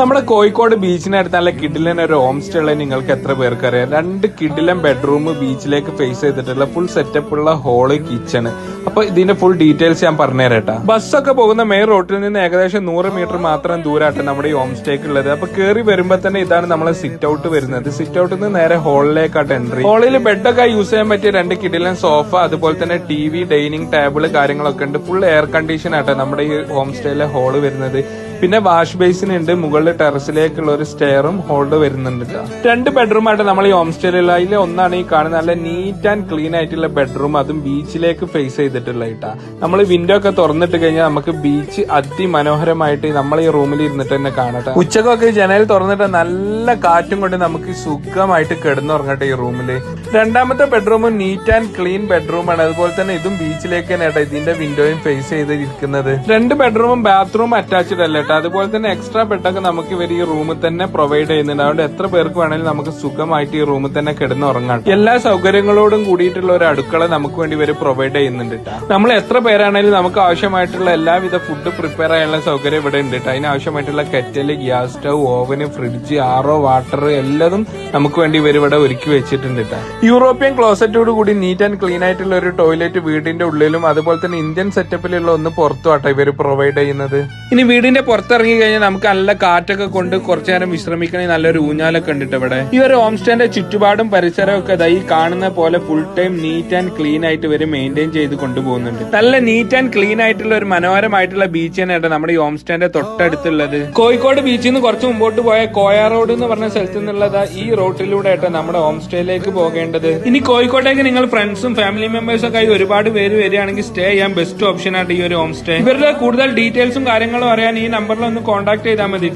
നമ്മുടെ കോഴിക്കോട് ബീച്ചിനടുത്ത് നല്ല കിഡിലൻ ഒരു ഹോം സ്റ്റേ ഉള്ള നിങ്ങൾക്ക് എത്ര പേർക്ക് അറിയാം? 2 കിഡിലൻ ബെഡ്റൂം, ബീച്ചിലേക്ക് ഫേസ് ചെയ്തിട്ടുള്ള ഫുൾ സെറ്റപ്പ് ഉള്ള ഹോള്, കിച്ചൺ. അപ്പൊ ഇതിന്റെ ഫുൾ ഡീറ്റെയിൽസ് ഞാൻ പറഞ്ഞുതരട്ടെ. ബസ്സൊക്കെ പോകുന്ന മെയിൻ റോഡിൽ നിന്ന് ഏകദേശം 100 മീറ്റർ മാത്രം ദൂരമായിട്ട് നമ്മുടെ ഈ ഹോം സ്റ്റേക്ക് ഉള്ളത്. അപ്പൊ കയറി വരുമ്പോ തന്നെ ഇതാണ് നമ്മളെ സിറ്റ് ഔട്ട് വരുന്നത്. സിറ്റ് ഔട്ടിൽ നിന്ന് നേരെ ഹോളിലേക്കാട്ട് എൻട്രി. ഹോളിൽ ബെഡൊക്കെ യൂസ് ചെയ്യാൻ പറ്റിയ 2 കിഡിലൻ സോഫ, അതുപോലെ തന്നെ TV, ഡൈനിങ് ടേബിൾ കാര്യങ്ങളൊക്കെ ഉണ്ട്. ഫുൾ എയർ കണ്ടീഷൻ ആട്ടെ നമ്മുടെ ഈ ഹോം സ്റ്റേയിലെ ഹോള് വരുന്നത്. പിന്നെ വാഷ് ബേസിൻ ഉണ്ട്, മുകളിൽ ടെറസിലേക്കുള്ള ഒരു സ്റ്റെയറും ഹോൾഡ് വരുന്നുണ്ട്. 2 ബെഡ്റൂം ആയിട്ട് നമ്മൾ ഈ ഹോം സ്റ്റേയിലുള്ള അതിൽ ഒന്നാണ് ഈ കാണുന്ന നല്ല നീറ്റ് ആൻഡ് ക്ലീൻ ആയിട്ടുള്ള ബെഡ്റൂം, അതും ബീച്ചിലേക്ക് ഫേസ് ചെയ്തിട്ടുള്ള ഇട്ടാ. നമ്മൾ വിൻഡോ ഒക്കെ തുറന്നിട്ട് കഴിഞ്ഞാൽ നമുക്ക് ബീച്ച് അതിമനോഹരമായിട്ട് നമ്മൾ ഈ റൂമിൽ ഇരുന്നിട്ട് തന്നെ കാണട്ടെ. ഉച്ചക്കൊക്കെ ജനൽ തുറന്നിട്ട് നല്ല കാറ്റും കൊണ്ട് നമുക്ക് സുഖമായിട്ട് കിടന്നുറങ്ങട്ടെ ഈ റൂമില്. രണ്ടാമത്തെ bedroom neat and clean bedroom ആണ്. അതുപോലെ തന്നെ ഇതും ബീച്ചിലേക്ക് തന്നെ ഇതിന്റെ വിൻഡോയും ഫേസ് ചെയ്തിരിക്കുന്നത്. 2 ബെഡ്റൂമും ബാത്റൂം അറ്റാച്ച്ഡ് അല്ല. അതുപോലെ തന്നെ എക്സ്ട്രാ ബെഡൊക്കെ നമുക്ക് ഇവർ ഈ റൂമിൽ തന്നെ പ്രൊവൈഡ് ചെയ്യുന്നുണ്ട്. അതുകൊണ്ട് എത്ര പേർക്ക് വേണമെങ്കിലും നമുക്ക് സുഖമായിട്ട് ഈ റൂമിൽ തന്നെ കിടന്നുറങ്ങാം. എല്ലാ സൗകര്യങ്ങളോടും കൂടിയിട്ടുള്ള ഒരു അടുക്കള നമുക്ക് വേണ്ടി ഇവർ പ്രൊവൈഡ് ചെയ്യുന്നുണ്ട്. നമ്മൾ എത്ര പേരാണെങ്കിലും നമുക്ക് ആവശ്യമായിട്ടുള്ള എല്ലാവിധ ഫുഡ് പ്രിപ്പയർ ചെയ്യാനുള്ള സൗകര്യം ഇവിടെ ഉണ്ട്. അതിന് ആവശ്യമായിട്ടുള്ള kettle, gas stove, oven, fridge, RO water എല്ലതും നമുക്ക് വേണ്ടി ഇവർ ഇവിടെ ഒരുക്കി വെച്ചിട്ടുണ്ട്. യൂറോപ്യൻ ക്ലോസറ്റോട് കൂടി നീറ്റ് ആൻഡ് ക്ലീൻ ആയിട്ടുള്ള ഒരു ടോയ്ലറ്റ് വീടിന്റെ ഉള്ളിലും, അതുപോലെ തന്നെ ഇന്ത്യൻ സെറ്റപ്പിലുള്ള ഒന്ന് പുറത്തുമാട്ടോ ഇവർ പ്രൊവൈഡ് ചെയ്യുന്നത്. ഇനി വീടിന്റെ പുറത്തിറങ്ങി കഴിഞ്ഞാൽ നമുക്ക് നല്ല കാറ്റൊക്കെ കൊണ്ട് കുറച്ചു നേരം വിശ്രമിക്കണേ നല്ലൊരു ഊഞ്ഞാലൊക്കെ ഉണ്ട് ഇവിടെ. ഈ ഒരു ഹോം സ്റ്റേന്റെ ചുറ്റുപാടും പരിസരവും ഒക്കെ ഈ കാണുന്ന പോലെ full time neat and clean ആയിട്ട് ഇവര് മെയിൻറ്റെയിൻ ചെയ്ത് കൊണ്ടുപോകുന്നുണ്ട്. നല്ല നീറ്റ് ആൻഡ് ക്ലീൻ ആയിട്ടുള്ള ഒരു മനോഹരമായിട്ടുള്ള ബീച്ച് തന്നെയാണ് നമ്മുടെ ഈ ഹോം സ്റ്റേന്റെ തൊട്ടടുത്തുള്ളത്. കോഴിക്കോട് ബീച്ചിൽ നിന്ന് കുറച്ച് മുമ്പോട്ട് പോയ കോയ റോഡ് എന്ന് പറഞ്ഞ സ്ഥലത്ത് നിന്നുള്ളത് ഈ റോഡിലൂടെ ആയിട്ട് നമ്മുടെ ഹോം സ്റ്റേയിലേക്ക് പോകേണ്ടത്. ഇനി കോഴിക്കോട്ടേക്ക് നിങ്ങൾ ഫ്രണ്ട്സും ഫാമിലി മെമ്പേഴ്സും ഒക്കെ ആയി ഒരുപാട് പേര് വരികയാണെങ്കിൽ സ്റ്റേ ചെയ്യാൻ ബെസ്റ്റ് ഓപ്ഷൻ ആയിട്ട് ഈ ഒരു ഹോം സ്റ്റേ. ഇവരുടെ കൂടുതൽ ഡീറ്റെയിൽസും കാര്യങ്ങളും അറിയാൻ ഈ നമ്പറിൽ ഒന്ന് കോൺടാക്ട് ചെയ്താൽ മതി.